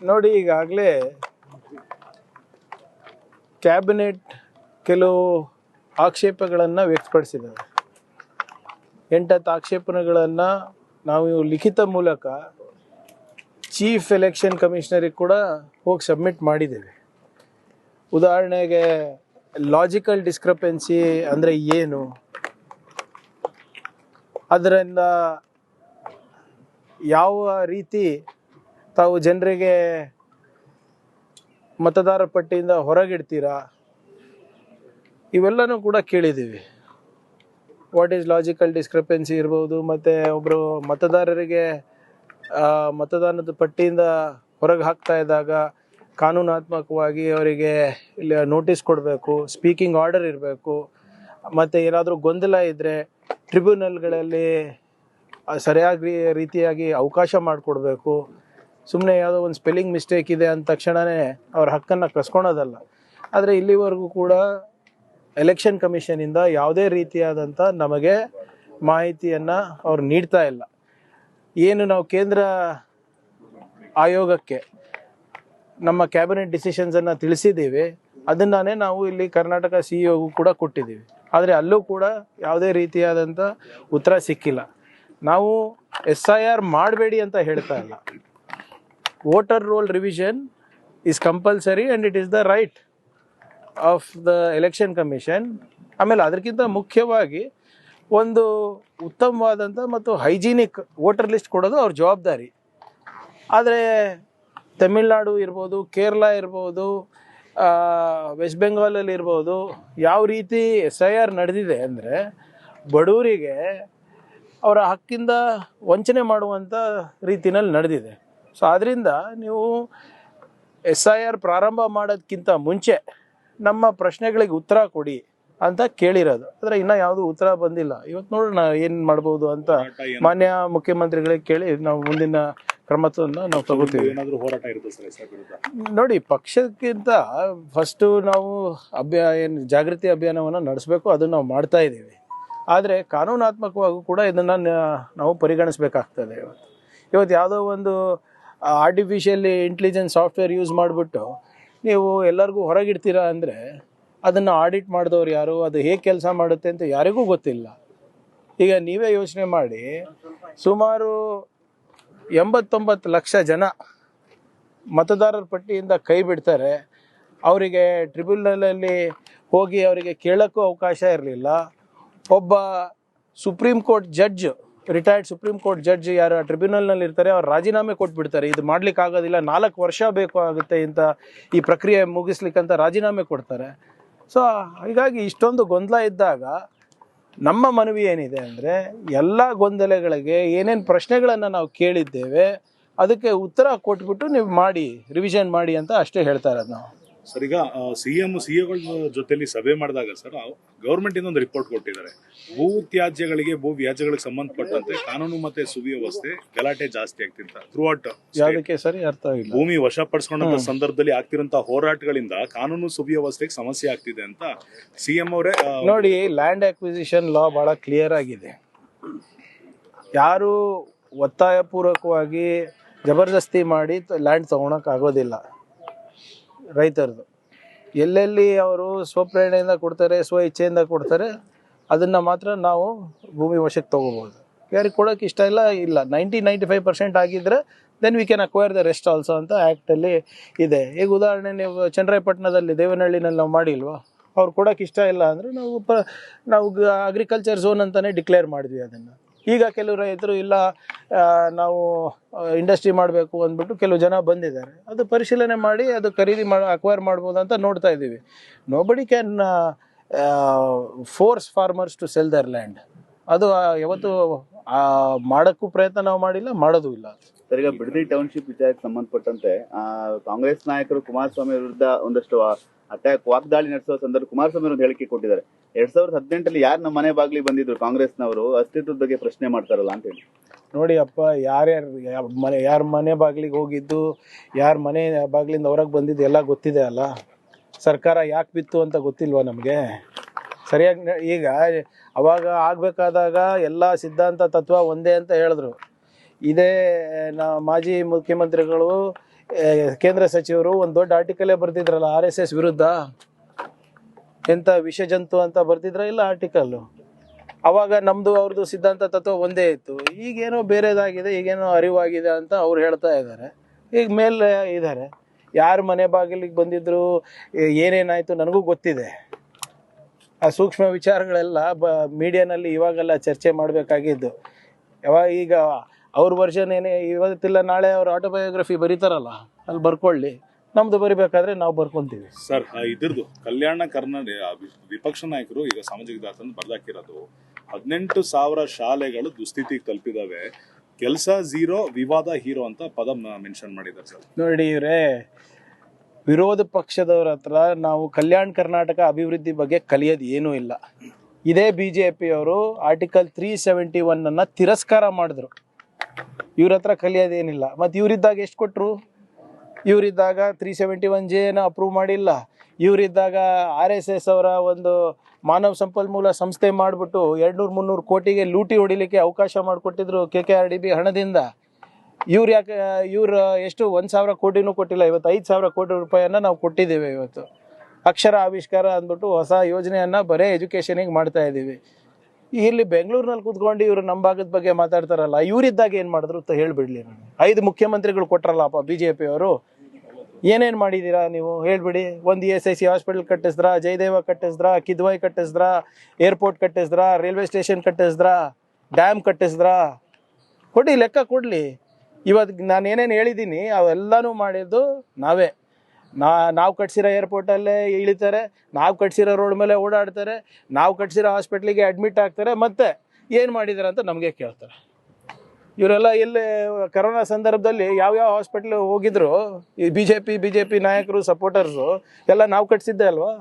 ನೋಡಿ, ಈಗಾಗಲೇ ಕ್ಯಾಬಿನೆಟ್ ಕೆಲವು ಆಕ್ಷೇಪಗಳನ್ನು ವ್ಯಕ್ತಪಡಿಸಿದ್ದಾರೆ. 8 ಆಕ್ಷೇಪಣೆಗಳನ್ನು ನಾವು ಲಿಖಿತ ಮೂಲಕ ಚೀಫ್ ಎಲೆಕ್ಷನ್ ಕಮಿಷನರಿಗೆ ಕೂಡ ಹೋಗಿ ಸಬ್ಮಿಟ್ ಮಾಡಿದ್ದೇವೆ. ಉದಾಹರಣೆಗೆ ಲಾಜಿಕಲ್ ಡಿಸ್ಕ್ರಪೆನ್ಸಿ ಅಂದರೆ ಏನು, ಅದರಿಂದ ಯಾವ ರೀತಿ ತಾವು ಜನರಿಗೆ ಮತದಾರ ಪಟ್ಟಿಯಿಂದ ಹೊರಗಿಡ್ತೀರಾ, ಇವೆಲ್ಲನೂ ಕೂಡ ಕೇಳಿದ್ದೀವಿ. ವಾಟ್ ಈಸ್ ಲಾಜಿಕಲ್ ಡಿಸ್ಕ್ರಪೆನ್ಸಿ ಇರ್ಬೋದು, ಮತ್ತು ಒಬ್ಬರು ಮತದಾರರಿಗೆ ಮತದಾನದ ಪಟ್ಟಿಯಿಂದ ಹೊರಗೆ ಹಾಕ್ತಾ ಇದ್ದಾಗ ಕಾನೂನಾತ್ಮಕವಾಗಿ ಅವರಿಗೆ ಇಲ್ಲಿ ನೋಟಿಸ್ ಕೊಡಬೇಕು, ಸ್ಪೀಕಿಂಗ್ ಆರ್ಡರ್ ಇರಬೇಕು, ಮತ್ತು ಏನಾದರೂ ಗೊಂದಲ ಇದ್ದರೆ ಟ್ರಿಬ್ಯುನಲ್ಗಳಲ್ಲಿ ಸರಿಯಾಗಿ ರೀತಿಯಾಗಿ ಅವಕಾಶ ಮಾಡಿಕೊಡ್ಬೇಕು. ಸುಮ್ಮನೆ ಯಾವುದೋ ಒಂದು ಸ್ಪೆಲ್ಲಿಂಗ್ ಮಿಸ್ಟೇಕ್ ಇದೆ ಅಂದ ತಕ್ಷಣವೇ ಅವ್ರ ಹಕ್ಕನ್ನು ಕಸ್ಕೊಳೋದಲ್ಲ. ಆದರೆ ಇಲ್ಲಿವರೆಗೂ ಕೂಡ ಎಲೆಕ್ಷನ್ ಕಮಿಷನಿಂದ ಯಾವುದೇ ರೀತಿಯಾದಂಥ ನಮಗೆ ಮಾಹಿತಿಯನ್ನು ಅವ್ರು ನೀಡ್ತಾ ಇಲ್ಲ. ಏನು ನಾವು ಕೇಂದ್ರ ಆಯೋಗಕ್ಕೆ ನಮ್ಮ ಕ್ಯಾಬಿನೆಟ್ ಡಿಸಿಷನ್ಸನ್ನು ತಿಳಿಸಿದ್ದೀವಿ, ಅದನ್ನೇ ನಾವು ಇಲ್ಲಿ ಕರ್ನಾಟಕ CEO ಕೂಡ ಕೊಟ್ಟಿದ್ದೀವಿ. ಆದರೆ ಅಲ್ಲೂ ಕೂಡ ಯಾವುದೇ ರೀತಿಯಾದಂಥ ಉತ್ತರ ಸಿಕ್ಕಿಲ್ಲ. ನಾವು SIR ಮಾಡಬೇಡಿ ಅಂತ ಹೇಳ್ತಾ ಇಲ್ಲ. Voter roll revision is compulsory and it is the right of the election commission. ಆಮೇಲೆ ಅದಕ್ಕಿಂತ ಮುಖ್ಯವಾಗಿ ಒಂದು ಉತ್ತಮವಾದಂಥ ಮತ್ತು ಹೈಜೀನಿಕ್ ವೋಟರ್ ಲಿಸ್ಟ್ ಕೊಡೋದು ಅವ್ರ ಜವಾಬ್ದಾರಿ. ಆದರೆ ತಮಿಳ್ನಾಡು ಇರ್ಬೋದು, ಕೇರಳ ಇರ್ಬೋದು, ವೆಸ್ಟ್ ಬೆಂಗಾಲಲ್ಲಿ ಇರ್ಬೋದು, ಯಾವ ರೀತಿ SIR ನಡೆದಿದೆ ಅಂದರೆ ಬಡವರಿಗೆ ಅವರ ಹಕ್ಕಿಂದ ವಂಚನೆ ಮಾಡುವಂಥ ರೀತಿಯಲ್ಲಿ ನಡೆದಿದೆ. ಸೊ ಆದ್ದರಿಂದ ನೀವು SIR ಪ್ರಾರಂಭ ಮಾಡೋದಕ್ಕಿಂತ ಮುಂಚೆ ನಮ್ಮ ಪ್ರಶ್ನೆಗಳಿಗೆ ಉತ್ತರ ಕೊಡಿ ಅಂತ ಕೇಳಿರೋದು. ಆದರೆ ಇನ್ನೂ ಯಾವುದೂ ಉತ್ತರ ಬಂದಿಲ್ಲ. ಇವತ್ತು ನೋಡೋಣ ಏನು ಮಾಡ್ಬೋದು ಅಂತ ಮಾನ್ಯ ಮುಖ್ಯಮಂತ್ರಿಗಳಿಗೆ ಕೇಳಿ ನಾವು ಮುಂದಿನ ಕ್ರಮವನ್ನು ನಾವು ತಗೋತೀವಿ. ನೋಡಿ, ಪಕ್ಷಕ್ಕಿಂತ ಫಸ್ಟು ನಾವು ಏನು ಜಾಗೃತಿ ಅಭಿಯಾನವನ್ನು ನಡೆಸಬೇಕು, ಅದನ್ನು ನಾವು ಮಾಡ್ತಾ ಇದ್ದೀವಿ. ಆದರೆ ಕಾನೂನಾತ್ಮಕವಾಗೂ ಕೂಡ ಇದನ್ನು ನಾವು ಪರಿಗಣಿಸಬೇಕಾಗ್ತದೆ. ಇವತ್ತು ಯಾವುದೋ ಒಂದು ಆರ್ಟಿಫಿಷಿಯಲ್ ಇಂಟೆಲಿಜೆನ್ಸ್ ಸಾಫ್ಟ್ವೇರ್ ಯೂಸ್ ಮಾಡಿಬಿಟ್ಟು ನೀವು ಎಲ್ಲರಿಗೂ ಹೊರಗಿಡ್ತೀರಾ ಅಂದರೆ ಅದನ್ನು ಆಡಿಟ್ ಮಾಡಿದವ್ರು ಯಾರು, ಅದು ಹೇಗೆ ಕೆಲಸ ಮಾಡುತ್ತೆ ಅಂತ ಯಾರಿಗೂ ಗೊತ್ತಿಲ್ಲ. ಈಗ ನೀವೇ ಯೋಚನೆ ಮಾಡಿ, ಸುಮಾರು 89 ಲಕ್ಷ ಜನ ಮತದಾರರ ಪಟ್ಟಿಯಿಂದ ಕೈ ಬಿಡ್ತಾರೆ. ಅವರಿಗೆ ಟ್ರಿಬ್ಯುನಲಲ್ಲಿ ಹೋಗಿ ಅವರಿಗೆ ಕೇಳೋಕ್ಕೂ ಅವಕಾಶ ಇರಲಿಲ್ಲ. ಒಬ್ಬ supreme court judge, retired supreme court judge ಯಾರು ಟ್ರಿಬ್ಯುನಲ್ನಲ್ಲಿ ಇರ್ತಾರೆ, ಅವ್ರು ರಾಜೀನಾಮೆ ಕೊಟ್ಬಿಡ್ತಾರೆ. ಇದು ಮಾಡ್ಲಿಕ್ಕೆ ಆಗೋದಿಲ್ಲ, 4 ವರ್ಷ ಬೇಕು ಆಗುತ್ತೆ ಇಂಥ ಈ ಪ್ರಕ್ರಿಯೆ ಮುಗಿಸ್ಲಿಕ್ಕಂತ ರಾಜೀನಾಮೆ ಕೊಡ್ತಾರೆ. ಸೊ ಹೀಗಾಗಿ ಇಷ್ಟೊಂದು ಗೊಂದಲ ಇದ್ದಾಗ ನಮ್ಮ ಮನವಿ ಏನಿದೆ ಅಂದರೆ ಎಲ್ಲ ಗೊಂದಲಗಳಿಗೆ ಏನೇನು ಪ್ರಶ್ನೆಗಳನ್ನು ನಾವು ಕೇಳಿದ್ದೇವೆ ಅದಕ್ಕೆ ಉತ್ತರ ಕೊಟ್ಬಿಟ್ಟು ನೀವು ಮಾಡಿ, ರಿವಿಷನ್ ಮಾಡಿ ಅಂತ ಅಷ್ಟೇ ಹೇಳ್ತಾ ಇರೋದು ನಾವು. ಸರ್, ಈಗ ಸಿಎಗಳ ಜೊತೆಲಿ ಸಭೆ ಮಾಡಿದಾಗ ಸರ್, ಗೌರ್ಮೆಂಟ್ ಇಂದ ಒಂದು ರಿಪೋರ್ಟ್ ಕೊಟ್ಟಿದ್ದಾರೆ. ಭೂ ತ್ಯಾಜ್ಯಗಳಿಗೆ, ಭೂ ವ್ಯಾಜ್ಯಗಳಿಗೆ ಸಂಬಂಧಪಟ್ಟಂತೆ ಕಾನೂನು ಮತ್ತೆ ಸುವ್ಯವಸ್ಥೆ ಗಲಾಟೆ ಜಾಸ್ತಿ ಆಗ್ತಿರ್ತ ಥ್ರೂಔಟ್. ಯಾವುದಕ್ಕೆ ಸರಿ ಅರ್ಥ ಆಗಿಲ್ಲ. ಭೂಮಿ ವಶಪಡಿಸ್ಕೊಂಡಂತ ಸಂದರ್ಭದಲ್ಲಿ ಆಗ್ತಿರೋಂತಹ ಹೋರಾಟಗಳಿಂದ ಕಾನೂನು ಸುವ್ಯವಸ್ಥೆಗೆ ಸಮಸ್ಯೆ ಆಗ್ತಿದೆ ಅಂತ CM ಅವರೇ ನೋಡಿ, ಲ್ಯಾಂಡ್ ಅಕ್ವಿಸಿಷನ್ ಲಾ ಬಹಳ ಕ್ಲಿಯರ್ ಆಗಿದೆ. ಯಾರು ಒತ್ತಾಯ ಪೂರ್ವಕವಾಗಿ ಜಬರ್ದಸ್ತಿ ಮಾಡಿ ಲ್ಯಾಂಡ್ ತಗೊಳಕ್ ಆಗೋದಿಲ್ಲ. ರೈತರದು ಎಲ್ಲೆಲ್ಲಿ ಅವರು ಸ್ವಪ್ರೇರಣೆಯಿಂದ ಕೊಡ್ತಾರೆ, ಸ್ವ ಇಚ್ಛೆಯಿಂದ ಕೊಡ್ತಾರೆ, ಅದನ್ನು ಮಾತ್ರ ನಾವು ಭೂಮಿ ವಶಕ್ಕೆ ತೊಗೋಬೋದು. ಯಾರಿಗೆ ಕೊಡೋಕೆ ಇಷ್ಟ ಇಲ್ಲ 90-95% ಆಗಿದ್ದರೆ then we can acquire the rest also ಅಂತ ಆ್ಯಕ್ಟಲ್ಲಿ ಇದೆ. ಈಗ ಉದಾಹರಣೆ ನೀವು ಚನ್ನರಾಯಪಟ್ಟಣದಲ್ಲಿ ದೇವನಹಳ್ಳಿನಲ್ಲಿ ನಾವು ಮಾಡಿಲ್ವಾ, ಅವ್ರು ಕೊಡೋಕೆ ಇಷ್ಟ ಇಲ್ಲ ಅಂದರೆ ನಾವು ಅಗ್ರಿಕಲ್ಚರ್ ಝೋನ್ ಅಂತಲೇ ಡಿಕ್ಲೇರ್ ಮಾಡಿದ್ವಿ ಅದನ್ನು. ಈಗ ಕೆಲವು ರೈತರು ಇಲ್ಲ ನಾವು ಇಂಡಸ್ಟ್ರಿ ಮಾಡಬೇಕು ಅಂದ್ಬಿಟ್ಟು ಕೆಲವು ಜನ ಬಂದಿದ್ದಾರೆ. ಅದು ಪರಿಶೀಲನೆ ಮಾಡಿ ಅದು ಅಕ್ವೈರ್ ಮಾಡ್ಬೋದು ಅಂತ ನೋಡ್ತಾ ಇದ್ದೀವಿ. Nobody can force farmers to sell their land. ಅದು ಯಾವತ್ತು ಮಾಡೋಕ್ಕೂ ಪ್ರಯತ್ನ ನಾವು ಮಾಡಿಲ್ಲ, ಮಾಡೋದು ಇಲ್ಲ. ಸರ್, ಈಗ ಬಿಡದಿ ಟೌನ್ಶಿಪ್ ವಿಚಾರಕ್ಕೆ ಸಂಬಂಧಪಟ್ಟಂತೆ ಕಾಂಗ್ರೆಸ್ ನಾಯಕರು ಕುಮಾರಸ್ವಾಮಿ ವಿರುದ್ಧ ಒಂದಷ್ಟು ವಾಗ್ದಾಳಿ ನಡೆಸುವ ಸಂದರ್ಭ ಕುಮಾರಸ್ವಾಮಿ ಒಂದು ಹೇಳಿಕೆ ಕೊಟ್ಟಿದ್ದಾರೆ. 2018 ಯಾರು ನಮ್ಮ ಮನೆ ಬಾಗ್ಲಿಗೆ ಬಂದಿದ್ರು ಕಾಂಗ್ರೆಸ್ನವರು, ಅಸ್ತಿತ್ವದ ಬಗ್ಗೆ ಪ್ರಶ್ನೆ ಮಾಡ್ತಾರಲ್ಲ ಅಂತ ಹೇಳಿ. ನೋಡಿ ಅಪ್ಪ, ಯಾರ ಮನೆ ಬಾಗಿಲಿಗೆ ಹೋಗಿದ್ದು, ಯಾರ ಮನೆ ಬಾಗಿಲಿಂದ ಹೊರಗೆ ಬಂದಿದ್ದು ಎಲ್ಲ ಗೊತ್ತಿದೆ ಅಲ್ಲ. ಸರ್ಕಾರ ಯಾಕೆ ಬಿತ್ತು ಅಂತ ಗೊತ್ತಿಲ್ವಾ ನಮಗೆ? ಸರಿಯಾಗಿ ಈಗ ಅವಾಗ ಆಗಬೇಕಾದಾಗ ಎಲ್ಲ ಸಿದ್ಧಾಂತ ತತ್ವ ಒಂದೇ ಅಂತ ಹೇಳಿದ್ರು. ಇದೇ ಮಾಜಿ ಮುಖ್ಯಮಂತ್ರಿಗಳು ಕೇಂದ್ರ ಸಚಿವರು ಒಂದು ದೊಡ್ಡ ಆರ್ಟಿಕಲೇ ಬರ್ತಿದ್ರಲ್ಲ RSS ವಿರುದ್ಧ, ಎಂತ ವಿಷ ಜಂತು ಅಂತ ಬರ್ತಿದ್ರ ಇಲ್ಲ ಆರ್ಟಿಕಲ್ಲು. ಅವಾಗ ನಮ್ದು ಅವ್ರದ್ದು ಸಿದ್ಧಾಂತ ತತ್ವ ಒಂದೇ ಇತ್ತು. ಈಗೇನೋ ಬೇರೆದಾಗಿದೆ, ಈಗೇನೋ ಅರಿವಾಗಿದೆ ಅಂತ ಅವ್ರು ಹೇಳ್ತಾ ಇದ್ದಾರೆ. ಈಗ ಮೇಲೆ ಇದ್ದಾರೆ, ಯಾರು ಮನೆ ಬಾಗಿಲಿಗೆ ಬಂದಿದ್ರು, ಏನೇನಾಯ್ತು ನನಗೂ ಗೊತ್ತಿದೆ. ಆ ಸೂಕ್ಷ್ಮ ವಿಚಾರಗಳೆಲ್ಲ ಮೀಡಿಯಾನಲ್ಲಿ ಇವಾಗೆಲ್ಲ ಚರ್ಚೆ ಮಾಡಬೇಕಾಗಿದ್ದು. ಈಗ ಅವ್ರ ವರ್ಷನ್ ಏನೇ ಇವತ್ತಿಲ್ಲ ನಾಳೆ ಅವ್ರ ಆಟೋಬಯೋಗ್ರಫಿ ಬರೀತಾರಲ್ಲ, ಅಲ್ಲಿ ಬರ್ಕೊಳ್ಳಿ. ನಮ್ದು ಬರಿಬೇಕಾದ್ರೆ ನಾವು ಬರ್ಕೊಂತೀವಿ. ಸರ್ ಇದ್ರದ್ದು ಕಲ್ಯಾಣ ಕರ್ನಾಟಕ ವಿಪಕ್ಷ ನಾಯಕರು ಈಗ ಸಾಮಾಜಿಕ ಜಾಲತಾಣ ಬರ್ದಾಕಿರೋದು 18,000 ಶಾಲೆಗಳು ದುಸ್ಥಿತಿಗೆ ತಲುಪಿದಾವೆ, ಕೆಲಸ ಝೀರೋ, ವಿವಾದ ಹೀರೋ ಅಂತ ಪದ ಮೆನ್ಷನ್ ಮಾಡಿದ್ದಾರೆ ಸರ್. ನೋಡಿ ಇವರೇ, ವಿರೋಧ ಪಕ್ಷದವ್ರ ಹತ್ರ ನಾವು ಕಲ್ಯಾಣ ಕರ್ನಾಟಕ ಅಭಿವೃದ್ಧಿ ಬಗ್ಗೆ ಕಲಿಯೋದು ಏನೂ ಇಲ್ಲ. ಇದೇ BJPಯವರು ಆರ್ಟಿಕಲ್ 371 ತಿರಸ್ಕಾರ ಮಾಡಿದ್ರು. ಇವ್ರ ಹತ್ರ ಕಲಿಯೋದೇನಿಲ್ಲ. ಮತ್ತು ಇವರಿದ್ದಾಗ ಎಷ್ಟು ಕೊಟ್ಟರು? ಇವರಿದ್ದಾಗ 371J ಅಪ್ರೂವ್ ಮಾಡಿಲ್ಲ. ಇವರಿದ್ದಾಗ RSS ಅವರ ಒಂದು ಮಾನವ ಸಂಪನ್ಮೂಲ ಸಂಸ್ಥೆ ಮಾಡಿಬಿಟ್ಟು 200-300 ಕೋಟಿಗೆ ಲೂಟಿ ಹೊಡಿಲಿಕ್ಕೆ ಅವಕಾಶ ಮಾಡಿಕೊಟ್ಟಿದ್ರು KKRDB ಹಣದಿಂದ. ಇವ್ರು ಎಷ್ಟು 1,000 ಕೋಟಿನೂ ಕೊಟ್ಟಿಲ್ಲ. ಇವತ್ತು 5,000 ಕೋಟಿ ರೂಪಾಯಿಯನ್ನು ನಾವು ಕೊಟ್ಟಿದ್ದೇವೆ. ಇವತ್ತು ಅಕ್ಷರ ಆವಿಷ್ಕಾರ ಅಂದ್ಬಿಟ್ಟು ಹೊಸ ಯೋಜನೆಯನ್ನು ಬರೇ ಎಜುಕೇಷನಿಗೆ ಮಾಡ್ತಾ ಇದ್ದೀವಿ. ಇಲ್ಲಿ ಬೆಂಗಳೂರಿನಲ್ಲಿ ಕೂತ್ಕೊಂಡು ಇವರು ನಮ್ಮ ಭಾಗದ ಬಗ್ಗೆ ಮಾತಾಡ್ತಾರಲ್ಲ, ಇವರಿದ್ದಾಗ ಏನು ಮಾಡಿದ್ರು ಅಂತ ಹೇಳಿಬಿಡ್ಲಿ. ನಾನು 5 ಮುಖ್ಯಮಂತ್ರಿಗಳು ಕೊಟ್ರಲ್ಲಪ್ಪ BJPಯವರು. ಏನೇನು ಮಾಡಿದ್ದೀರಾ ನೀವು ಹೇಳ್ಬಿಡಿ. ಒಂದು ESIC ಹಾಸ್ಪಿಟಲ್ ಕಟ್ಟಿಸಿದ್ರಾ, ಜಯದೇವ ಕಟ್ಟಿಸಿದ್ರಾ, ಕಿದ್ವಾಯ್ ಕಟ್ಟಿಸಿದ್ರಾ, ಏರ್ಪೋರ್ಟ್ ಕಟ್ಟಿಸಿದ್ರಾ, ರೈಲ್ವೆ ಸ್ಟೇಷನ್ ಕಟ್ಟಿಸಿದ್ರಾ, ಡ್ಯಾಮ್ ಕಟ್ಟಿಸಿದ್ರಾ? ಕೊಡಿ, ಲೆಕ್ಕ ಕೊಡಲಿ. ಇವತ್ತು ನಾನು ಏನೇನು ಹೇಳಿದ್ದೀನಿ ಅವೆಲ್ಲನೂ ಮಾಡಿದ್ದು ನಾವೇ. ನಾವು ಕಟ್ಸಿರೋ ಏರ್ಪೋರ್ಟಲ್ಲೇ ಇಳಿತಾರೆ, ನಾವು ಕಟ್ಸಿರೋ ರೋಡ್ ಮೇಲೆ ಓಡಾಡ್ತಾರೆ, ನಾವು ಕಟ್ಸಿರೋ ಹಾಸ್ಪಿಟ್ಲಿಗೆ ಅಡ್ಮಿಟ್ ಆಗ್ತಾರೆ, ಮತ್ತೆ ಏನು ಮಾಡಿದ್ದಾರೆ ಅಂತ ನಮಗೆ ಕೇಳ್ತಾರೆ. ಇವರೆಲ್ಲ ಎಲ್ಲಿ ಕರೋನಾ ಸಂದರ್ಭದಲ್ಲಿ ಯಾವ್ಯಾವ ಹಾಸ್ಪಿಟ್ಲ್ ಹೋಗಿದ್ರು ಈ BJP ನಾಯಕರು, ಸಪೋರ್ಟರ್ಸು ಎಲ್ಲ ನಾವು ಕಟ್ಸಿದ್ದೆ ಅಲ್ವಾ?